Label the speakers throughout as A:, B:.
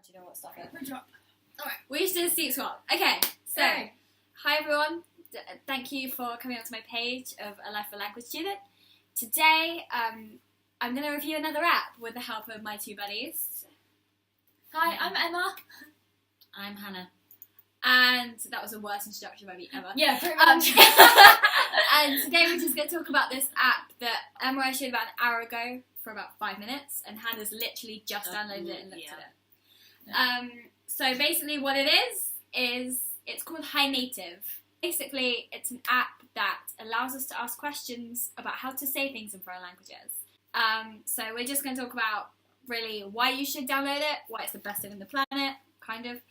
A: do you know what stuff is?
B: Alright.
A: We should do a seat swap. Okay, so, hi everyone. Thank you for coming onto my page of A Life for Language Student. Today, I'm going to review another app with the help of my two buddies.
B: Hi, I'm Emma.
C: I'm Hannah.
A: And that was the worst introduction I've ever.
B: Yeah, pretty much.
A: And today we're just going to talk about this app that Emma I showed about an hour ago for about 5 minutes, and Hannah's literally just downloaded it and looked at it.
B: Yeah.
A: So basically what it is it's called Hi Native. Basically, it's an app that allows us to ask questions about how to say things in foreign languages. So we're just going to talk about really why you should download it, why it's the best thing on the planet, kind of,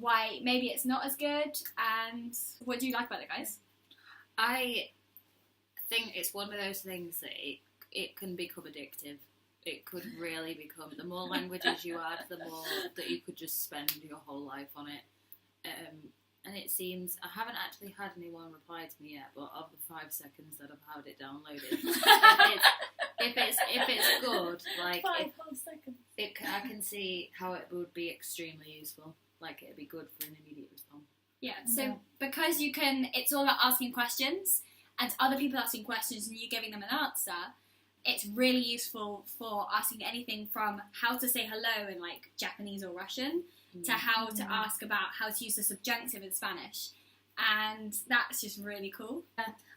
A: why maybe it's not as good, and what do you like about it, guys?
C: I think it's one of those things that it can become addictive. It could really become, the more languages you add, the more that you could just spend your whole life on it. And it seems, I haven't actually had anyone reply to me yet, but of the 5 seconds that I've had it downloaded, if it's good, like
B: 5 whole seconds.
C: I can see how it would be extremely useful. Like it'd be good for an immediate response.
A: Yeah, so because you can, it's all about asking questions, and other people asking questions and you giving them an answer, it's really useful for asking anything from how to say hello in like Japanese or Russian to how to ask about how to use the subjunctive in Spanish, and that's just really cool.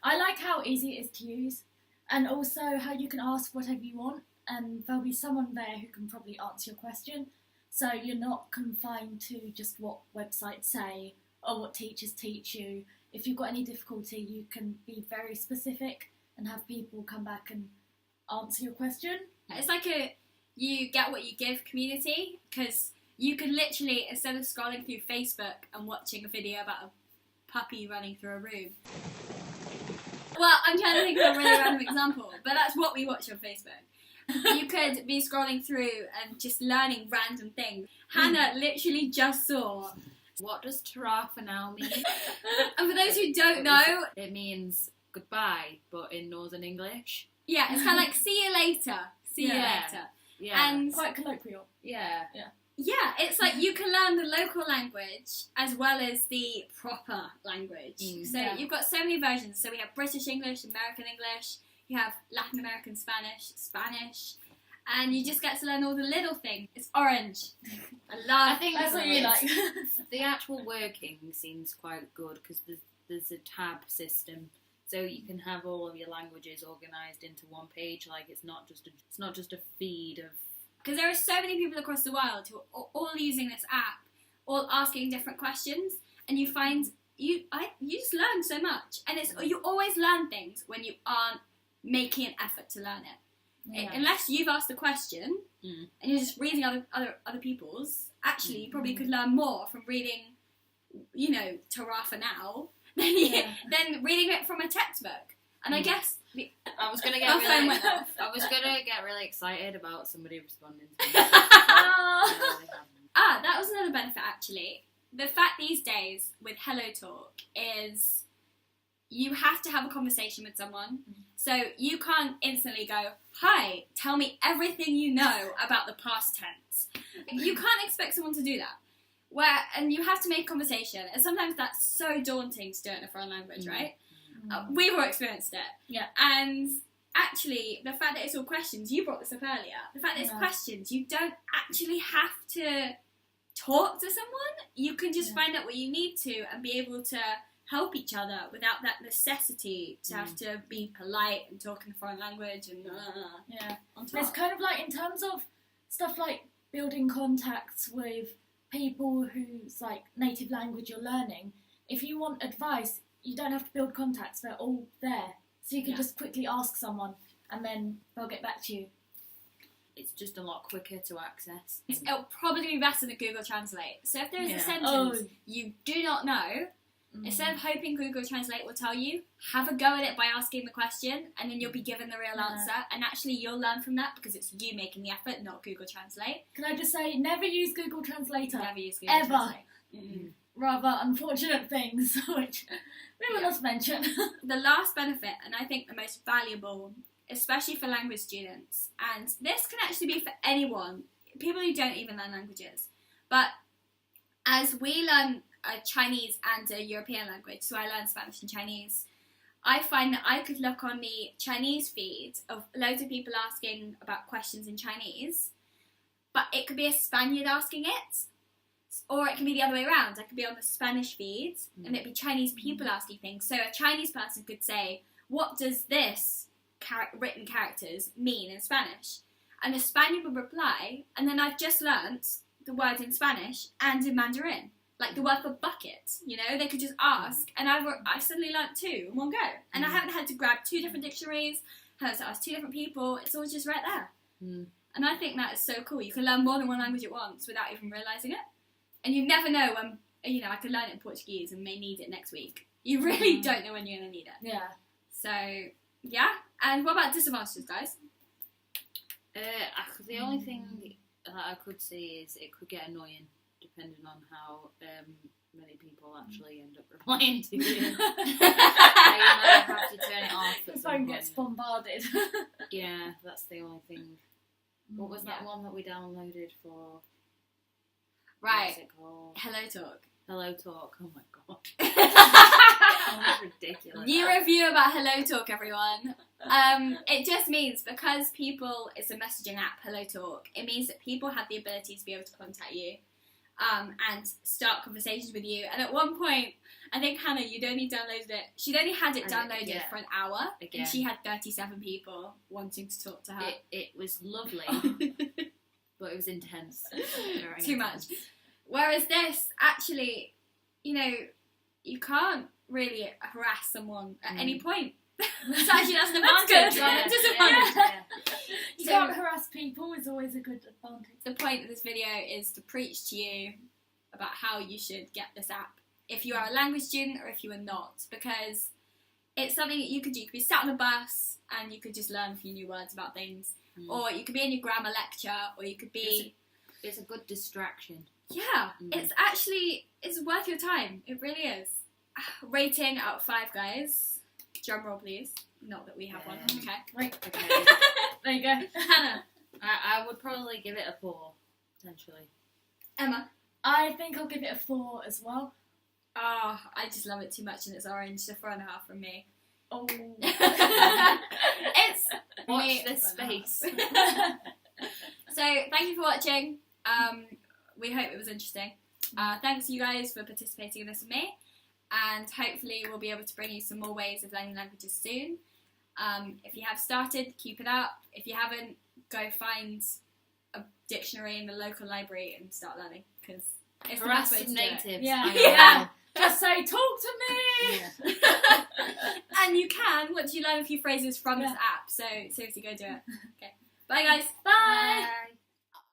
B: I like how easy it is to use, and also how you can ask whatever you want, and there'll be someone there who can probably answer your question, so you're not confined to just what websites say or what teachers teach you. If you've got any difficulty, you can be very specific and have people come back and answer your question.
A: It's like a you get what you give community, because you could literally, instead of scrolling through Facebook and watching a video about a puppy running through a room. Well, I'm trying to think of a really random example, but that's what we watch on Facebook. You could be scrolling through and just learning random things. Hannah literally just saw.
C: What does "tara" for now mean?
A: And for those who don't know,
C: it means goodbye, but in Northern English.
A: Yeah, it's kind of like see you later. See you later.
C: Yeah.
A: And
B: Quite colloquial.
C: Yeah.
A: yeah, it's like you can learn the local language as well as the proper language. So you've got so many versions. So we have British English, American English, you have Latin American Spanish, and you just get to learn all the little things. It's orange. I think
B: that's what you like.
C: The actual working seems quite good because there's a tab system. So you can have all of your languages organised into one page. Like it's not just a feed of.
A: Because there are so many people across the world who are all using this app, all asking different questions, and you find you just learn so much, and you always learn things when you aren't making an effort to learn it.
B: Yeah.
A: Unless you've asked a question and you're just reading other people's. Actually, you probably could learn more from reading, "Tara" for now than reading it from a textbook. And I guess
C: I was gonna get really excited about somebody responding to me.
A: That was another benefit actually. The fact these days with Hello Talk is you have to have a conversation with someone. So you can't instantly go, "Hi, tell me everything you know about the past tense." You can't expect someone to do that. And you have to make conversation, and sometimes that's so daunting to do it in a foreign language, right? We've all experienced it.
B: Yeah.
A: And actually, the fact that it's all questions, you brought this up earlier, the fact that it's questions, you don't actually have to talk to someone. You can just find out what you need to and be able to help each other without that necessity to have to be polite and talk in a foreign language and on top.
B: It's kind of like in terms of stuff like building contacts with people whose like native language you're learning. If you want advice, you don't have to build contacts, they're all there. So you can just quickly ask someone and then they'll get back to you.
C: It's just a lot quicker to access.
A: It'll probably be better than Google Translate. So if there's a sentence you do not know, instead of hoping Google Translate will tell you, have a go at it by asking the question, and then you'll be given the real answer. And actually you'll learn from that because it's you making the effort, not Google Translate.
B: Can I just say, never use Google Translator.
A: Never use Google Translate.
B: Rather unfortunate things, which we will not mention.
A: The last benefit, and I think the most valuable, especially for language students, and this can actually be for anyone, people who don't even learn languages. But as we learn a Chinese and a European language, so I learned Spanish and Chinese, I find that I could look on the Chinese feed of loads of people asking about questions in Chinese, but it could be a Spaniard asking it, or it can be the other way around. I could be on the Spanish feed, and it'd be Chinese people asking things. So a Chinese person could say, what does this written characters mean in Spanish? And the Spaniard would reply, and then I've just learnt the word in Spanish and in Mandarin. Like the word for bucket, you know, they could just ask, and I suddenly learnt 2 in one go. And I haven't had to grab 2 different dictionaries, had to ask 2 different people, it's all just right there. And I think that is so cool. You can learn more than one language at once without even realising it. And you never know when, you know, I could learn it in Portuguese and may need it next week. You really don't know when you're going to need it.
B: Yeah.
A: So, yeah. And what about disadvantages, guys?
C: The only thing that I could see is it could get annoying, depending on how many people actually end up replying to you. You might have to turn it off.
B: The phone gets bombarded.
C: Yeah, that's the only thing. What was that one that we downloaded for?
A: Right.
C: What's it called?
A: Hello Talk.
C: Hello Talk. Oh my god. That was ridiculous.
A: New review about Hello Talk, everyone. It just means because it's a messaging app, Hello Talk, it means that people have the ability to be able to contact you and start conversations with you. And at one point, I think Hannah, she'd only had it downloaded for an hour, and she had 37 people wanting to talk to her.
C: It was lovely, but it was intense.
A: Too much. Whereas this, actually, you know, you can't really harass someone at any point. So actually that's an advantage.
B: You can't harass people is always a good advantage.
A: The point of this video is to preach to you about how you should get this app if you are a language student or if you are not, because it's something that you could do. You could be sat on a bus and you could just learn a few new words about things, or you could be in your grammar lecture, or you could be...
C: It's a good distraction.
A: Yeah, it's worth your time. It really is. Rating out of 5, guys. Drum roll, please. Not that we have one. Okay.
B: Right.
C: Okay.
B: There you go.
A: Hannah.
C: I would probably give it a 4, potentially.
A: Emma.
B: I think I'll give it a 4 as well.
A: Oh, I just love it too much and it's orange, so 4.5 from me.
B: Oh.
A: It's
C: Watch this space.
A: So, thank you for watching. We hope it was interesting. Thanks you guys for participating in this with me. And hopefully we'll be able to bring you some more ways of learning languages soon. If you have started, keep it up. If you haven't, go find a dictionary in the local library and start learning, because it's the best way to do it.
B: Yeah. Just say, talk to me!
C: Yeah.
A: And you can once you learn a few phrases from this app, so seriously go do it. Okay. Bye guys.
B: Bye!
C: Bye.